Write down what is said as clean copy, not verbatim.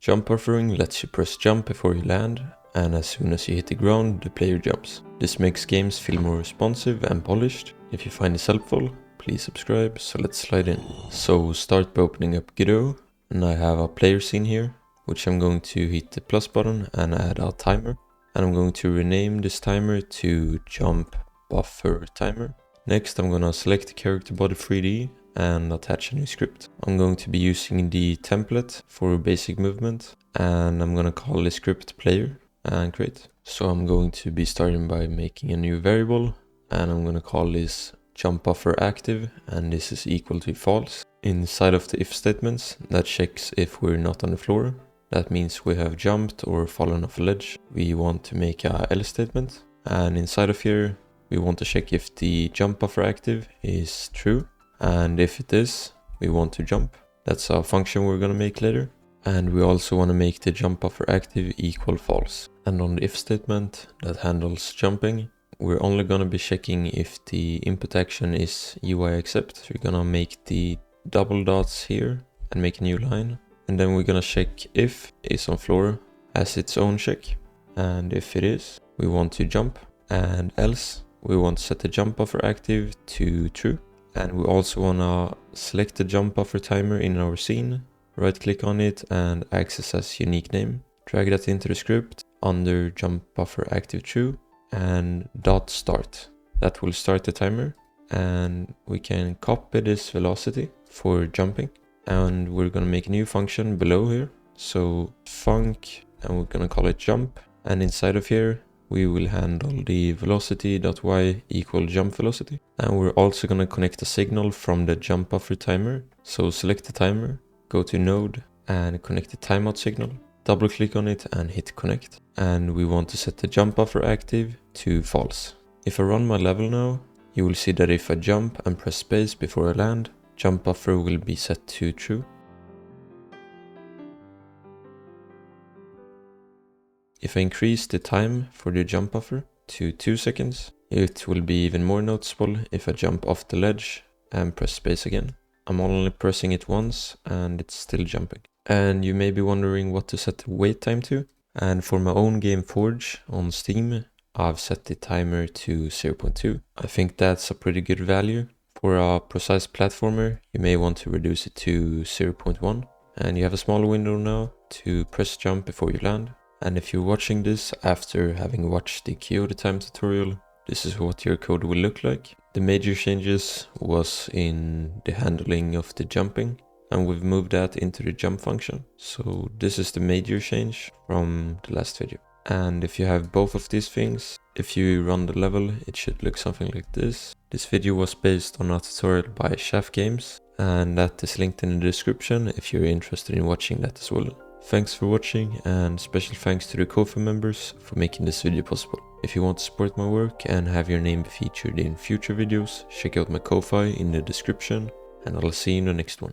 Jump buffering lets you press jump before you land, and as soon as you hit the ground, the player jumps. This makes games feel more responsive and polished. If you find this helpful, please subscribe, so let's slide in. So start by opening up Godot, and I have a player scene here, which I'm going to hit the plus button and add a timer. And I'm going to rename this timer to jump buffer timer. Next I'm going to select the character body 3D and attach a new script. I'm going to be using the template for basic movement, and I'm going to call this script player and create. So I'm going to be starting by making a new variable, and I'm going to call this jump buffer active, and this is equal to false. Inside of the if statements, that checks if we're not on the floor. That means we have jumped or fallen off a ledge. We want to make a else statement, and inside of here we want to check if the jump buffer active is true, and if it is, we want to jump. That's a function we're gonna make later. And we also want to make the jump buffer active equal false. And on the if statement that handles jumping, we're only gonna be checking if the input action is UI accept. So we're gonna make the double dots here and make a new line. And then we're gonna check if is on floor as its own check. And if it is, we want to jump. And else, we want to set the jump buffer active to true. And we also wanna select the jump buffer timer in our scene, right click on it and access as unique name. Drag that into the script under jump buffer active true and dot start. That will start the timer, and we can copy this velocity for jumping. And we're gonna make a new function below here. So func, and we're gonna call it jump. And inside of here, we will handle the velocity.y equal jump velocity. And we're also gonna connect a signal from the jump buffer timer. So select the timer, go to node and connect the timeout signal. Double click on it and hit connect. And we want to set the jump buffer active to false. If I run my level now, you will see that if I jump and press space before I land, jump buffer will be set to true. If I increase the time for the jump buffer to 2 seconds, it will be even more noticeable if I jump off the ledge and press space again. I'm only pressing it once and it's still jumping. And you may be wondering what to set the wait time to. And for my own game Forge on Steam, I've set the timer to 0.2. I think that's a pretty good value. For a precise platformer, you may want to reduce it to 0.1. And you have a smaller window now to press jump before you land. And if you're watching this after having watched the Godot time tutorial, this is what your code will look like. The major changes was in the handling of the jumping, and we've moved that into the jump function. So this is the major change from the last video. And if you have both of these things, if you run the level, it should look something like this. This video was based on a tutorial by Chef Games, and that is linked in the description if you're interested in watching that as well. Thanks for watching, and special thanks to the Ko-fi members for making this video possible. If you want to support my work and have your name featured in future videos, check out my Ko-fi in the description, and I'll see you in the next one.